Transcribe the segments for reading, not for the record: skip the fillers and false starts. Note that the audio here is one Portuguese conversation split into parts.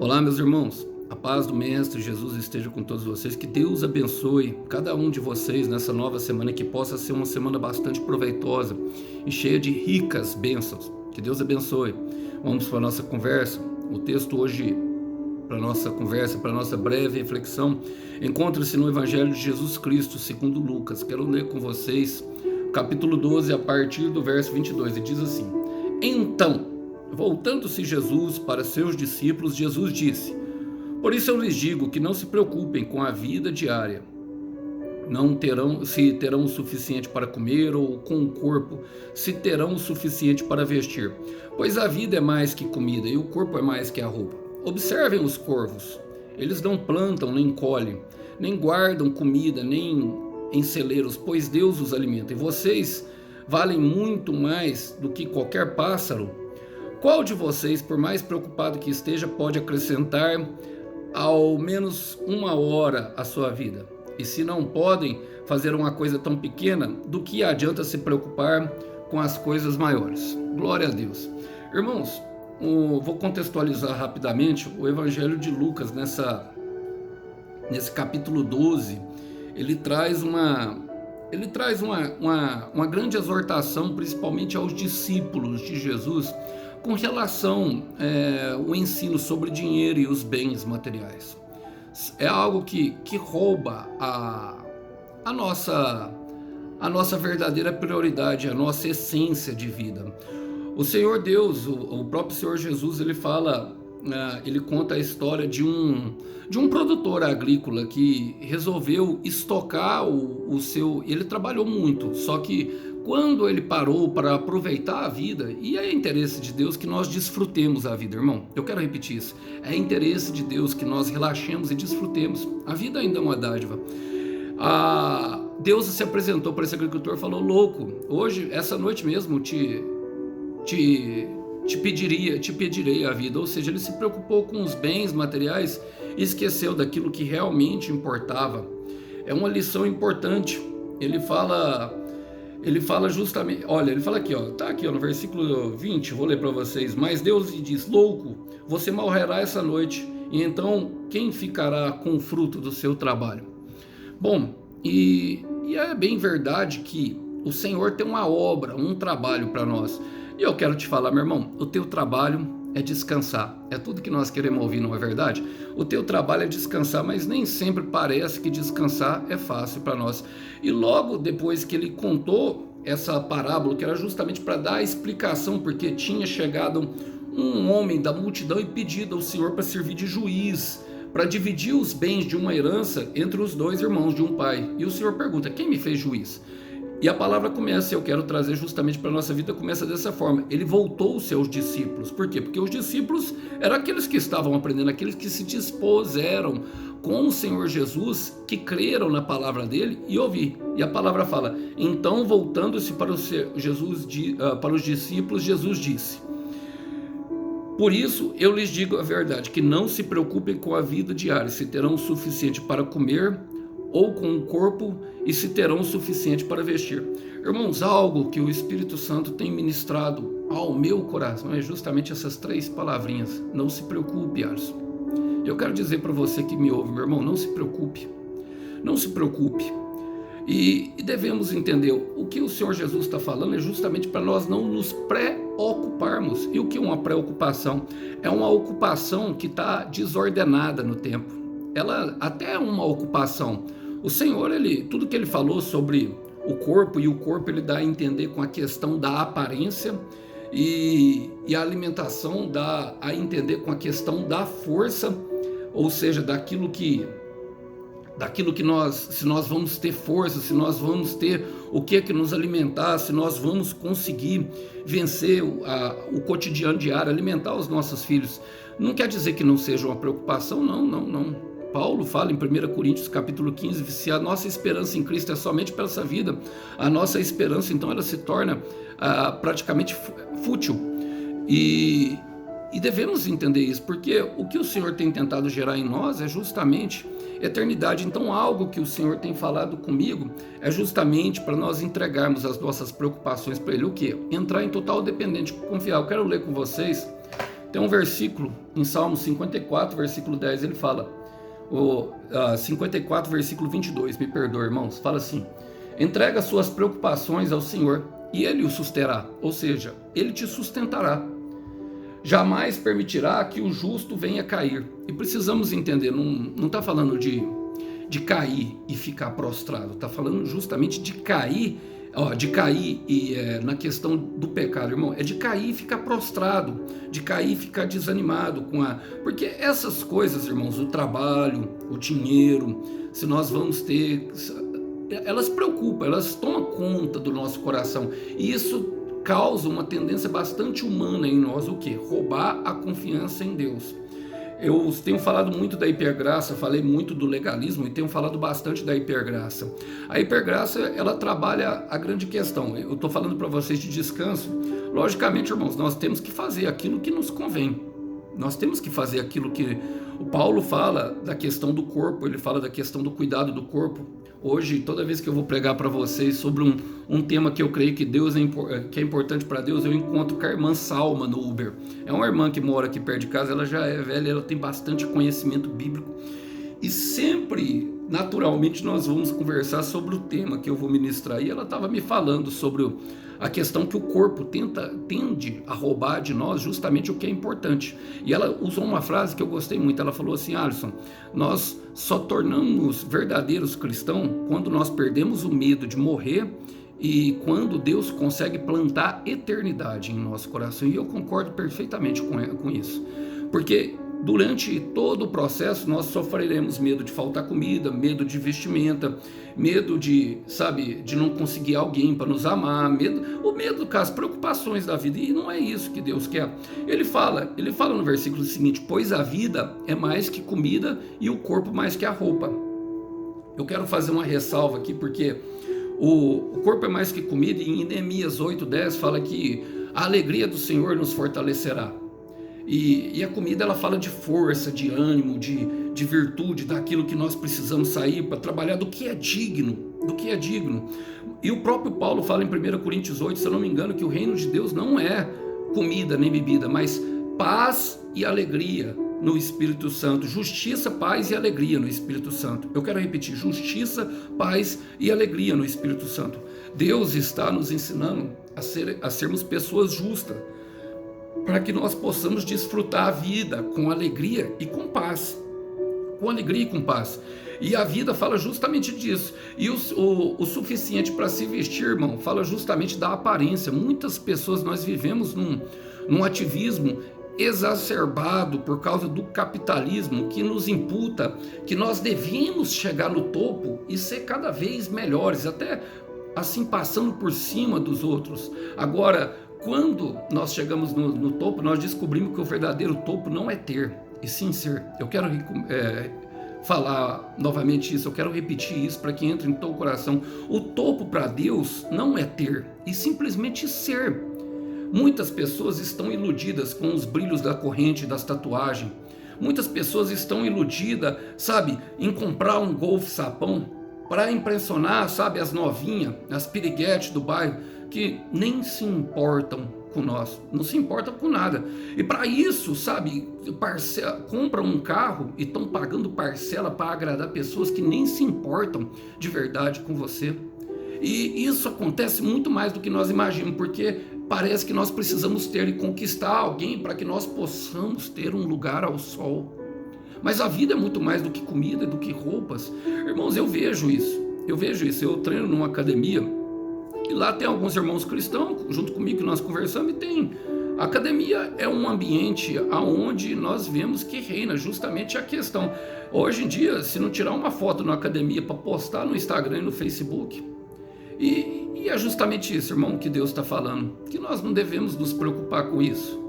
Olá, meus irmãos. A paz do Mestre Jesus esteja com todos vocês. Que Deus abençoe cada um de vocês nessa nova semana, que possa ser uma semana bastante proveitosa e cheia de ricas bênçãos. Que Deus abençoe. Vamos para a nossa conversa. O texto hoje, para a nossa conversa, para a nossa breve reflexão, encontra-se no Evangelho de Jesus Cristo, segundo Lucas. Quero ler com vocês o capítulo 12, a partir do verso 22, e diz assim: Então, voltando-se Jesus para seus discípulos, Jesus disse: Por isso eu lhes digo que não se preocupem com a vida diária, se terão o suficiente para comer, ou com o corpo, se terão o suficiente para vestir. Pois a vida é mais que comida, e o corpo é mais que a roupa. Observem os corvos. Eles não plantam, nem colhem, nem guardam comida, nem em celeiros, pois Deus os alimenta. E vocês valem muito mais do que qualquer pássaro. Qual de vocês, por mais preocupado que esteja, pode acrescentar ao menos uma hora à sua vida? E se não podem fazer uma coisa tão pequena, do que adianta se preocupar com as coisas maiores? Glória a Deus. Irmãos, vou contextualizar rapidamente o Evangelho de Lucas nesse capítulo 12. Ele traz uma grande exortação, principalmente aos discípulos de Jesus, com relação ao ensino sobre dinheiro e os bens materiais. É algo que rouba a nossa verdadeira prioridade, a nossa essência de vida. O Senhor Deus, o próprio Senhor Jesus, ele conta a história de um produtor agrícola que resolveu estocar o seu... Ele trabalhou muito, só que quando ele parou para aproveitar a vida, e é interesse de Deus que nós desfrutemos a vida, irmão. Eu quero repetir isso. É interesse de Deus que nós relaxemos e desfrutemos. A vida ainda é uma dádiva. Deus se apresentou para esse agricultor e falou: louco, hoje, essa noite mesmo, te pedirei a vida. Ou seja, ele se preocupou com os bens materiais e esqueceu daquilo que realmente importava. É uma lição importante. Ele fala justamente, olha, ele fala aqui, tá aqui, no versículo 20, vou ler para vocês: Mas Deus lhe diz: louco, você morrerá essa noite, e então quem ficará com o fruto do seu trabalho? Bom, e é bem verdade que o Senhor tem uma obra, um trabalho para nós. E eu quero te falar, meu irmão, o teu trabalho é descansar. É tudo que nós queremos ouvir, não é verdade? O teu trabalho é descansar, mas nem sempre parece que descansar é fácil para nós. E logo depois que ele contou essa parábola, que era justamente para dar a explicação, porque tinha chegado um homem da multidão e pedido ao Senhor para servir de juiz, para dividir os bens de uma herança entre os dois irmãos de um pai. E o Senhor pergunta: quem me fez juiz? E a palavra começa, eu quero trazer justamente para a nossa vida, começa dessa forma: ele voltou os seus discípulos. Por quê? Porque os discípulos eram aqueles que estavam aprendendo, aqueles que se dispuseram com o Senhor Jesus, que creram na palavra dele e ouviram. E a palavra fala: então, voltando-se para os discípulos, Jesus disse: Por isso eu lhes digo a verdade, que não se preocupem com a vida diária, se terão o suficiente para comer, ou com o corpo, e se terão o suficiente para vestir. Irmãos, algo que o Espírito Santo tem ministrado ao meu coração é justamente essas três palavrinhas: não se preocupe, Alisson. Eu quero dizer para você que me ouve, meu irmão, não se preocupe. Não se preocupe. E devemos entender, o que o Senhor Jesus está falando é justamente para nós não nos preocuparmos. E o que é uma preocupação? É uma ocupação que está desordenada no tempo. Ela até é uma ocupação. O Senhor, tudo que ele falou sobre o corpo, e o corpo ele dá a entender com a questão da aparência, e a alimentação dá a entender com a questão da força, ou seja, daquilo que nós, se nós vamos ter força, se nós vamos ter o que é que nos alimentar, se nós vamos conseguir vencer o cotidiano diário, alimentar os nossos filhos. Não quer dizer que não seja uma preocupação, não. Paulo fala em 1 Coríntios capítulo 15, se a nossa esperança em Cristo é somente para essa vida, a nossa esperança então ela se torna praticamente fútil. E devemos entender isso, porque o que o Senhor tem tentado gerar em nós é justamente eternidade. Então algo que o Senhor tem falado comigo é justamente para nós entregarmos as nossas preocupações para Ele. O quê? Entrar em total dependência, confiar. Eu quero ler com vocês Tem um versículo em Salmo 54, versículo 10, ele fala, 54, versículo 22, me perdoa, irmãos, fala assim: entrega suas preocupações ao Senhor e Ele o susterá, ou seja, Ele te sustentará. Jamais permitirá que o justo venha cair. E precisamos entender, não está falando de cair e ficar prostrado, está falando justamente de cair, na questão do pecado, irmão, é de cair e ficar prostrado, de cair e ficar desanimado porque essas coisas, irmãos, o trabalho, o dinheiro, se nós vamos ter, elas preocupam, elas tomam conta do nosso coração, e isso causa uma tendência bastante humana em nós, o quê? Roubar a confiança em Deus. Eu tenho falado muito da hipergraça, falei muito do legalismo e tenho falado bastante da hipergraça. A hipergraça, ela trabalha a grande questão. Eu estou falando para vocês de descanso. Logicamente, irmãos, nós temos que fazer aquilo que nos convém. Nós temos que fazer aquilo que o Paulo fala da questão do corpo, ele fala da questão do cuidado do corpo. Hoje, toda vez que eu vou pregar para vocês sobre um tema que eu creio que que é importante para Deus, eu encontro com a irmã Salma no Uber. É uma irmã que mora aqui perto de casa, ela já é velha, ela tem bastante conhecimento bíblico. E sempre, naturalmente, nós vamos conversar sobre o tema que eu vou ministrar. E ela estava me falando sobre a questão que o corpo tende a roubar de nós justamente o que é importante. E ela usou uma frase que eu gostei muito. Ela falou assim: Alisson, nós só tornamos verdadeiros cristãos quando nós perdemos o medo de morrer e quando Deus consegue plantar eternidade em nosso coração. E eu concordo perfeitamente com isso. Porque durante todo o processo nós sofreremos medo de faltar comida, medo de vestimenta, medo de não conseguir alguém para nos amar, o medo com as preocupações da vida, e não é isso que Deus quer. Ele fala no versículo seguinte: pois a vida é mais que comida e o corpo mais que a roupa. Eu quero fazer uma ressalva aqui, porque o corpo é mais que comida, e em Neemias 8:10 fala que a alegria do Senhor nos fortalecerá. E a comida, ela fala de força, de ânimo, de virtude, daquilo que nós precisamos sair para trabalhar, do que é digno. E o próprio Paulo fala em 1 Coríntios 8, se eu não me engano, que o reino de Deus não é comida nem bebida, mas paz e alegria no Espírito Santo. Justiça, paz e alegria no Espírito Santo. Eu quero repetir: justiça, paz e alegria no Espírito Santo. Deus está nos ensinando a sermos pessoas justas, para que nós possamos desfrutar a vida com alegria e com paz. Com alegria e com paz. E a vida fala justamente disso. E o suficiente para se vestir, irmão, fala justamente da aparência. Muitas pessoas, nós vivemos num ativismo exacerbado por causa do capitalismo, que nos imputa que nós devemos chegar no topo e ser cada vez melhores, até assim passando por cima dos outros. Agora, quando nós chegamos no topo, nós descobrimos que o verdadeiro topo não é ter, e sim ser. Eu quero falar novamente isso, eu quero repetir isso para que entre em teu coração. O topo para Deus não é ter, e simplesmente ser. Muitas pessoas estão iludidas com os brilhos da corrente, das tatuagens. Muitas pessoas estão iludidas, em comprar um Golf sapão para impressionar, as novinhas, as piriguetes do bairro, que nem se importam com nós, não se importam com nada. E para isso, compram um carro e estão pagando parcela para agradar pessoas que nem se importam de verdade com você. E isso acontece muito mais do que nós imaginamos, porque parece que nós precisamos ter e conquistar alguém para que nós possamos ter um lugar ao sol. Mas a vida é muito mais do que comida, do que roupas. Irmãos, eu vejo isso. Eu treino numa academia e lá tem alguns irmãos cristãos junto comigo que nós conversamos, e a academia é um ambiente onde nós vemos que reina justamente a questão. Hoje em dia, se não tirar uma foto na academia para postar no Instagram e no Facebook, e é justamente isso, irmão, que Deus está falando, que nós não devemos nos preocupar com isso,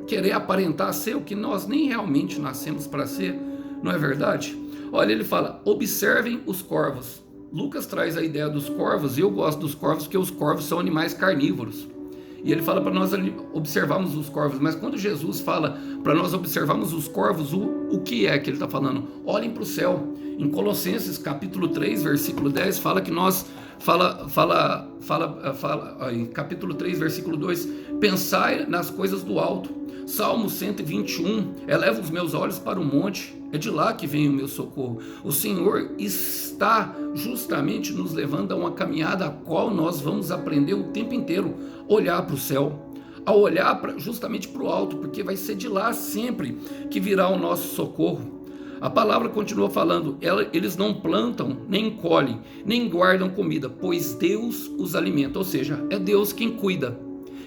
querer aparentar ser o que nós nem realmente nascemos para ser, não é verdade? Olha, ele fala: observem os corvos. Lucas traz a ideia dos corvos, e eu gosto dos corvos porque os corvos são animais carnívoros. E ele fala para nós observarmos os corvos, mas quando Jesus fala para nós observarmos os corvos, o que é que ele está falando? Olhem para o céu. Em Colossenses capítulo 3, versículo 10, fala que nós, em capítulo 3, versículo 2, pensai nas coisas do alto. Salmo 121, eleva os meus olhos para o monte, é de lá que vem o meu socorro. O Senhor está justamente nos levando a uma caminhada a qual nós vamos aprender o tempo inteiro, olhar para o céu, a olhar justamente para o alto, porque vai ser de lá sempre que virá o nosso socorro. A palavra continua falando, eles não plantam, nem colhem, nem guardam comida, pois Deus os alimenta, ou seja, é Deus quem cuida.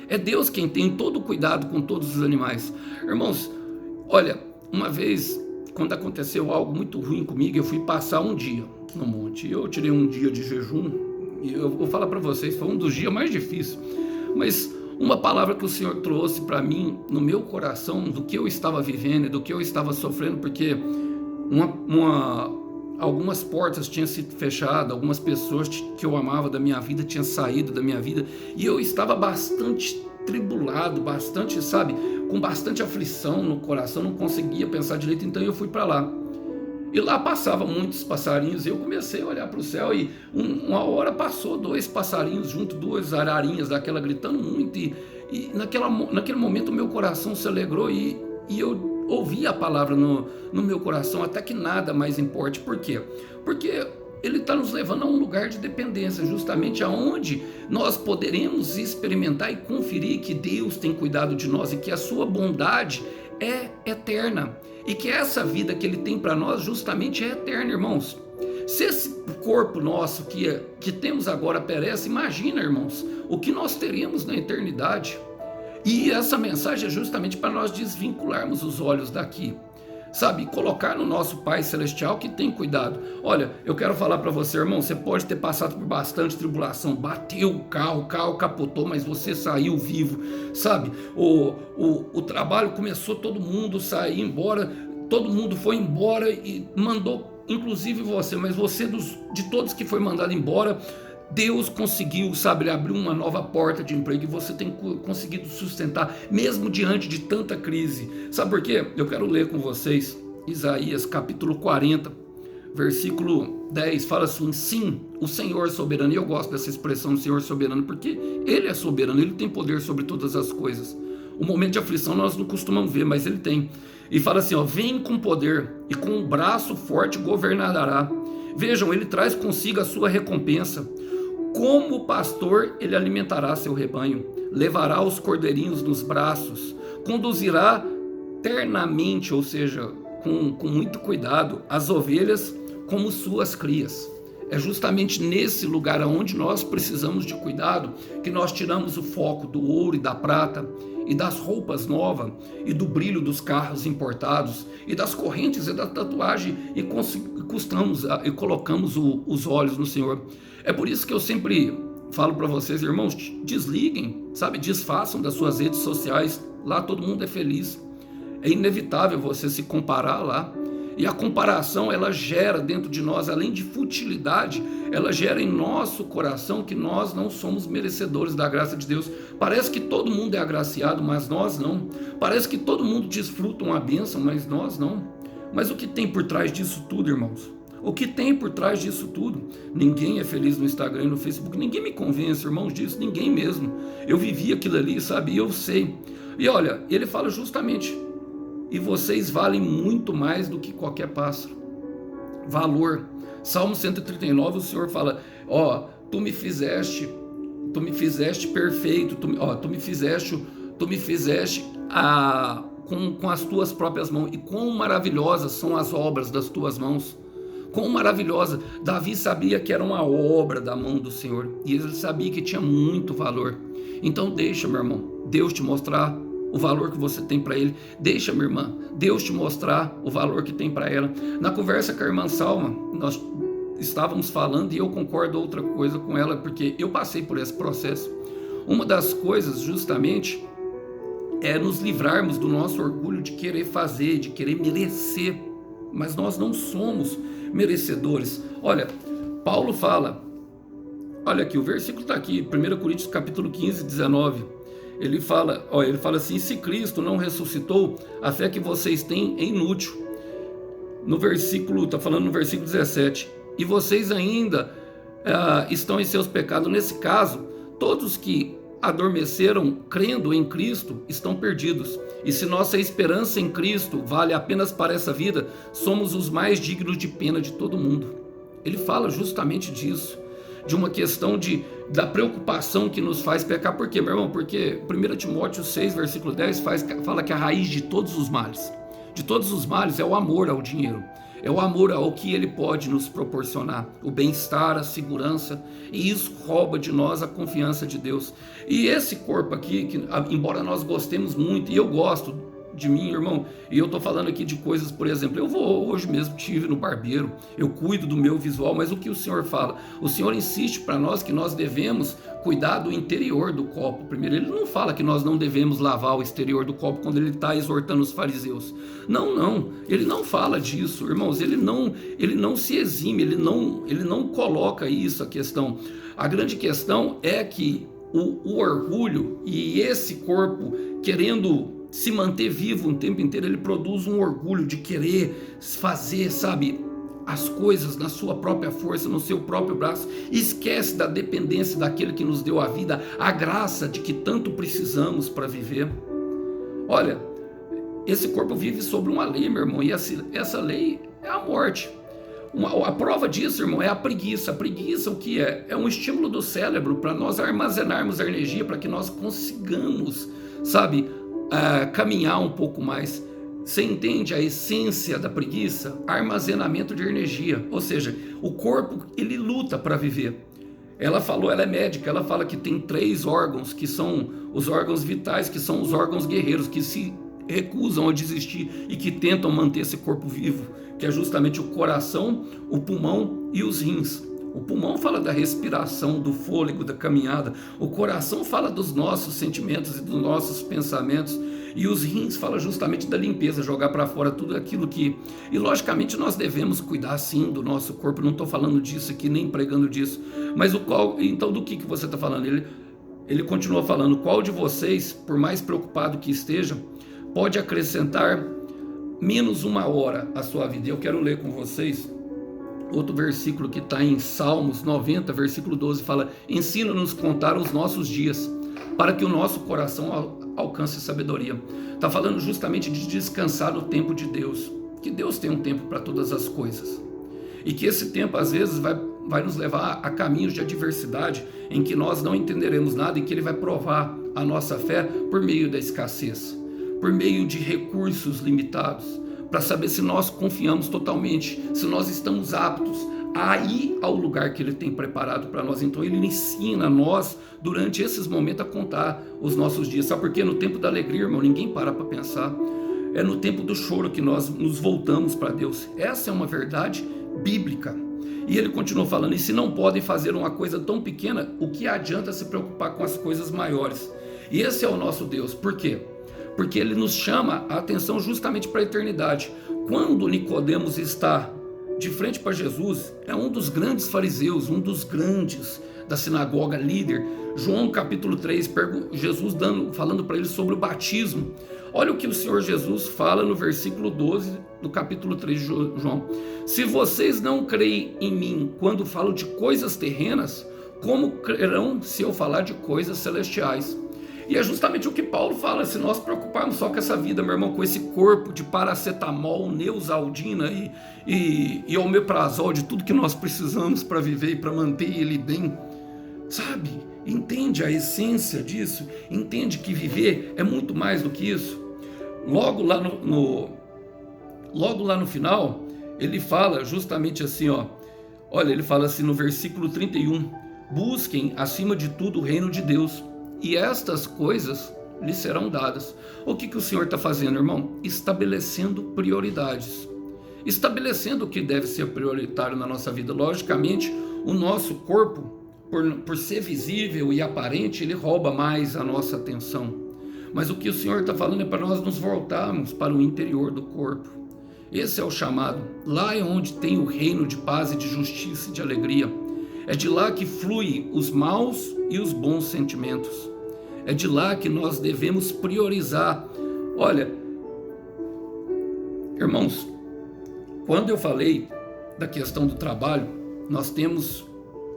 É Deus quem tem todo o cuidado com todos os animais. Irmãos, olha, uma vez, quando aconteceu algo muito ruim comigo, eu fui passar um dia no monte. Eu tirei um dia de jejum, e eu vou falar para vocês, foi um dos dias mais difíceis. Mas uma palavra que o Senhor trouxe para mim, no meu coração, do que eu estava vivendo e do que eu estava sofrendo, porque algumas portas tinham sido fechadas, algumas pessoas que eu amava da minha vida tinham saído da minha vida, e eu estava bastante tribulado, bastante, sabe, com bastante aflição no coração, não conseguia pensar direito, então eu fui para lá. E lá passavam muitos passarinhos, e eu comecei a olhar para o céu, e uma hora passou 2 passarinhos junto, 2 ararinhas daquela gritando muito, e naquele momento o meu coração se alegrou, e eu ouvi a palavra no meu coração, até que nada mais importe. Por quê? Porque ele está nos levando a um lugar de dependência, justamente aonde nós poderemos experimentar e conferir que Deus tem cuidado de nós e que a sua bondade é eterna, e que essa vida que ele tem para nós justamente é eterna, irmãos. Se esse corpo nosso que temos agora perece, imagina, irmãos, o que nós teríamos na eternidade. E essa mensagem é justamente para nós desvincularmos os olhos daqui, sabe? Colocar no nosso Pai Celestial que tem cuidado. Olha, eu quero falar para você, irmão, você pode ter passado por bastante tribulação, bateu o carro capotou, mas você saiu vivo, sabe? O trabalho começou, todo mundo sair embora, todo mundo foi embora e mandou, inclusive você, mas você de todos que foi mandado embora, Deus conseguiu, sabe, abrir uma nova porta de emprego, e você tem conseguido sustentar, mesmo diante de tanta crise. Sabe por quê? Eu quero ler com vocês Isaías capítulo 40, versículo 10, fala assim: sim, o Senhor é soberano. E eu gosto dessa expressão, Senhor soberano, porque Ele é soberano, Ele tem poder sobre todas as coisas. O momento de aflição nós não costumamos ver, mas Ele tem. E fala assim, ó, vem com poder e com um braço forte governará. Vejam, Ele traz consigo a sua recompensa. Como pastor, ele alimentará seu rebanho, levará os cordeirinhos nos braços, conduzirá ternamente, ou seja, com muito cuidado, as ovelhas como suas crias. É justamente nesse lugar onde nós precisamos de cuidado que nós tiramos o foco do ouro e da prata, e das roupas novas, e do brilho dos carros importados, e das correntes e da tatuagem, e colocamos os olhos no Senhor. É por isso que eu sempre falo para vocês, irmãos, desliguem, sabe, desfaçam das suas redes sociais, lá todo mundo é feliz. É inevitável você se comparar lá, e a comparação, ela gera dentro de nós, além de futilidade, ela gera em nosso coração que nós não somos merecedores da graça de Deus. Parece que todo mundo é agraciado, mas nós não. Parece que todo mundo desfruta uma bênção, mas nós não. Mas o que tem por trás disso tudo, irmãos? O que tem por trás disso tudo? Ninguém é feliz no Instagram e no Facebook. Ninguém me convence, irmãos, disso. Ninguém mesmo. Eu vivi aquilo ali, sabe? E eu sei. E olha, ele fala justamente: e vocês valem muito mais do que qualquer pássaro. Valor. Salmo 139, o Senhor fala: ó, tu me fizeste perfeito, tu me fizeste com as tuas próprias mãos, e quão maravilhosas são as obras das tuas mãos. Quão maravilhosa. Davi sabia que era uma obra da mão do Senhor, e ele sabia que tinha muito valor. Então deixa, meu irmão, Deus te mostrar o valor que você tem para Ele. Deixa, minha irmã, Deus te mostrar o valor que tem para ela. Na conversa com a irmã Salma, nós estávamos falando, e eu concordo outra coisa com ela, porque eu passei por esse processo. Uma das coisas justamente é nos livrarmos do nosso orgulho de querer fazer, de querer merecer, mas nós não somos merecedores. Olha, Paulo fala, olha aqui, o versículo está aqui, 1 Coríntios capítulo 15, 19, Ele fala assim: se Cristo não ressuscitou, a fé que vocês têm é inútil. Está falando no versículo 17. E vocês ainda estão em seus pecados. Nesse caso, todos que adormeceram crendo em Cristo estão perdidos. E se nossa esperança em Cristo vale apenas para essa vida, somos os mais dignos de pena de todo mundo. Ele fala justamente disso, de uma questão da preocupação que nos faz pecar. Por quê, meu irmão? Porque 1 Timóteo 6, versículo 10 fala que a raiz de todos os males é o amor ao dinheiro, é o amor ao que ele pode nos proporcionar, o bem-estar, a segurança, e isso rouba de nós a confiança de Deus. E esse corpo aqui, que embora nós gostemos muito, e eu gosto de mim, irmão, e eu tô falando aqui de coisas, por exemplo, hoje mesmo tive no barbeiro, eu cuido do meu visual, mas o que o Senhor fala? O Senhor insiste para nós que nós devemos cuidar do interior do copo primeiro. Ele não fala que nós não devemos lavar o exterior do copo quando ele está exortando os fariseus. Não, ele não fala disso, irmãos, ele não se exime, ele não coloca isso a questão. A grande questão é que o orgulho e esse corpo querendo se manter vivo um tempo inteiro, ele produz um orgulho de querer fazer, sabe, as coisas na sua própria força, no seu próprio braço, esquece da dependência daquele que nos deu a vida, a graça de que tanto precisamos para viver. Olha, esse corpo vive sobre uma lei, meu irmão, e essa lei é a morte. A prova disso, irmão, é a preguiça. A preguiça, o que é? É um estímulo do cérebro para nós armazenarmos a energia, para que nós consigamos, sabe, caminhar um pouco mais. Você entende a essência da preguiça? Armazenamento de energia, ou seja, o corpo ele luta para viver. Ela é médica, ela fala que tem 3 órgãos que são os órgãos vitais, que são os órgãos guerreiros, que se recusam a desistir e que tentam manter esse corpo vivo, que é justamente o coração, o pulmão e os rins. O pulmão fala da respiração, do fôlego, da caminhada. O coração fala dos nossos sentimentos e dos nossos pensamentos. E os rins falam justamente da limpeza, jogar para fora tudo aquilo que... E logicamente nós devemos cuidar sim do nosso corpo. Não estou falando disso aqui, nem pregando disso. Mas então do que você está falando? Ele continua falando: qual de vocês, por mais preocupado que esteja, pode acrescentar menos 1 hora à sua vida? Eu quero ler com vocês outro versículo que está em Salmos 90, versículo 12, fala: ensina-nos a contar os nossos dias, para que o nosso coração alcance sabedoria. Está falando justamente de descansar no tempo de Deus, que Deus tem um tempo para todas as coisas, e que esse tempo às vezes vai nos levar a caminhos de adversidade, em que nós não entenderemos nada, e que Ele vai provar a nossa fé por meio da escassez, por meio de recursos limitados, para saber se nós confiamos totalmente, se nós estamos aptos a ir ao lugar que Ele tem preparado para nós. Então Ele ensina a nós, durante esses momentos, a contar os nossos dias. Sabe por quê? No tempo da alegria, irmão, ninguém para pensar. É no tempo do choro que nós nos voltamos para Deus. Essa é uma verdade bíblica. E ele continuou falando: e se não podem fazer uma coisa tão pequena, o que adianta se preocupar com as coisas maiores? E esse é o nosso Deus. Por quê? Porque Ele nos chama a atenção justamente para a eternidade. Quando Nicodemos está de frente para Jesus, é um dos grandes fariseus, um dos grandes da sinagoga, líder. João capítulo 3, Jesus falando para ele sobre o batismo. Olha o que o Senhor Jesus fala no versículo 12 do capítulo 3 de João: se vocês não creem em mim quando falo de coisas terrenas, como crerão se eu falar de coisas celestiais? E é justamente o que Paulo fala: se nós preocuparmos só com essa vida, meu irmão, com esse corpo de paracetamol, neosaldina e omeprazol, de tudo que nós precisamos para viver e para manter ele bem, sabe? Entende a essência disso? Entende que viver é muito mais do que isso? Logo lá no final, ele fala justamente assim, olha, ele fala assim no versículo 31, busquem acima de tudo o reino de Deus, e estas coisas lhes serão dadas. O que o Senhor está fazendo, irmão? Estabelecendo prioridades, estabelecendo o que deve ser prioritário na nossa vida. Logicamente, o nosso corpo, por ser visível e aparente, ele rouba mais a nossa atenção. Mas o que o Senhor está falando é para nós nos voltarmos para o interior do corpo. Esse é o chamado. Lá é onde tem o reino de paz e de justiça e de alegria. É de lá que flui os maus e os bons sentimentos. É de lá que nós devemos priorizar. Olha, irmãos, quando eu falei da questão do trabalho, nós temos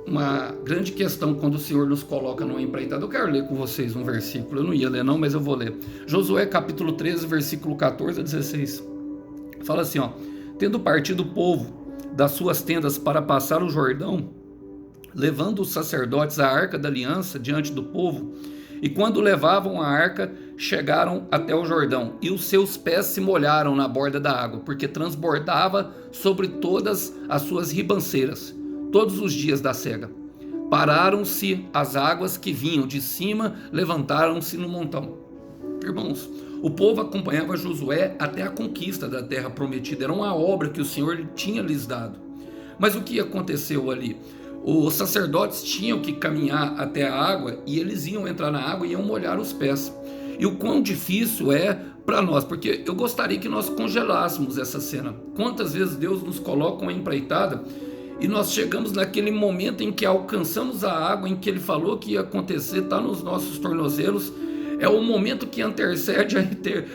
uma grande questão quando o Senhor nos coloca numa empreitada. Eu quero ler com vocês um versículo, eu não ia ler não, mas eu vou ler. Josué capítulo 13, versículo 14 a 16. Fala assim, ó: tendo partido o povo das suas tendas para passar o Jordão, levando os sacerdotes a arca da aliança diante do povo, e quando levavam a arca, chegaram até o Jordão, e os seus pés se molharam na borda da água, porque transbordava sobre todas as suas ribanceiras, todos os dias da cega. Pararam-se as águas que vinham de cima, levantaram-se no montão. Irmãos, o povo acompanhava Josué até a conquista da terra prometida, era uma obra que o Senhor tinha lhes dado. Mas o que aconteceu ali? Os sacerdotes tinham que caminhar até a água e eles iam entrar na água e iam molhar os pés. E o quão difícil é para nós, porque eu gostaria que nós congelássemos essa cena. Quantas vezes Deus nos coloca uma empreitada e nós chegamos naquele momento em que alcançamos a água, em que Ele falou que ia acontecer, está nos nossos tornozelos. É o momento que antecede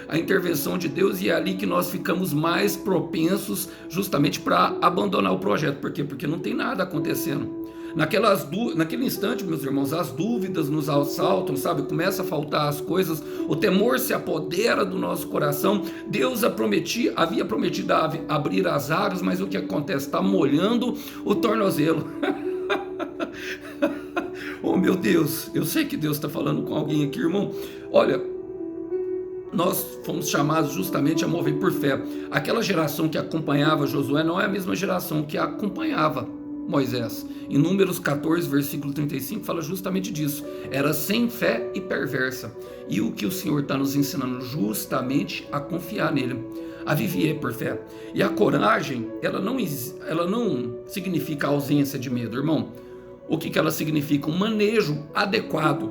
a intervenção de Deus, e é ali que nós ficamos mais propensos justamente para abandonar o projeto. Por quê? Porque não tem nada acontecendo. Naquele instante, meus irmãos, as dúvidas nos assaltam, sabe? Começa a faltar as coisas, o temor se apodera do nosso coração. Deus havia prometido abrir as águas, mas o que acontece? Está molhando o tornozelo. Oh meu Deus, eu sei que Deus está falando com alguém aqui, irmão. Olha, nós fomos chamados justamente a mover por fé. Aquela geração que acompanhava Josué não é a mesma geração que acompanhava Moisés. Em Números 14, versículo 35, fala justamente disso. Não sem fé e perversa. E o que o Senhor está nos ensinando? Justamente a confiar nele, a viver por fé. E a coragem, ela não significa ausência de medo, irmão. O que ela significa? Um manejo adequado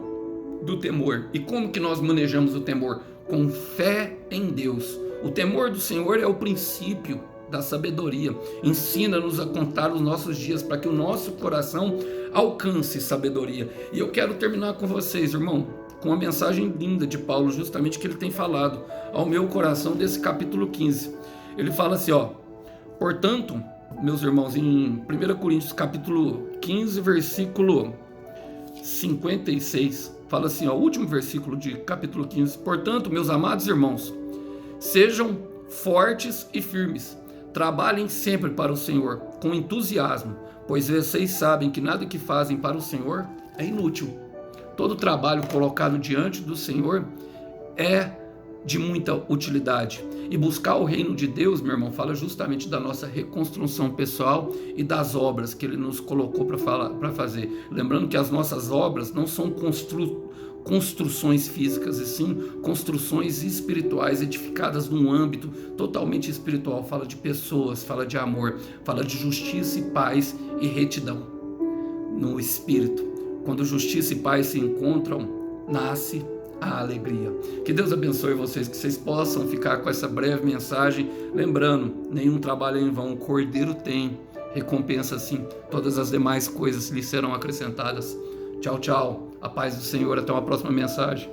do temor. E como que nós manejamos o temor? Com fé em Deus. O temor do Senhor é o princípio da sabedoria. Ensina-nos a contar os nossos dias para que o nosso coração alcance sabedoria. E eu quero terminar com vocês, irmão, com uma mensagem linda de Paulo, justamente que ele tem falado ao meu coração desse capítulo 15. Ele fala assim, ó: portanto, meus irmãos, em 1 Coríntios capítulo 15, versículo 56, fala assim, ó, o último versículo de capítulo 15: portanto, meus amados irmãos, sejam fortes e firmes, trabalhem sempre para o Senhor, com entusiasmo, pois vocês sabem que nada que fazem para o Senhor é inútil. Todo trabalho colocado diante do Senhor é de muita utilidade. E buscar o reino de Deus, meu irmão, fala justamente da nossa reconstrução pessoal e das obras que Ele nos colocou para fazer. Lembrando que as nossas obras não são construções físicas, e sim construções espirituais, edificadas num âmbito totalmente espiritual. Fala de pessoas, fala de amor, fala de justiça e paz e retidão no espírito. Quando justiça e paz se encontram, nasce a alegria. Que Deus abençoe vocês, que vocês possam ficar com essa breve mensagem, lembrando, nenhum trabalho é em vão, o Cordeiro tem recompensa sim, todas as demais coisas lhe serão acrescentadas. Tchau, tchau, a paz do Senhor, até uma próxima mensagem.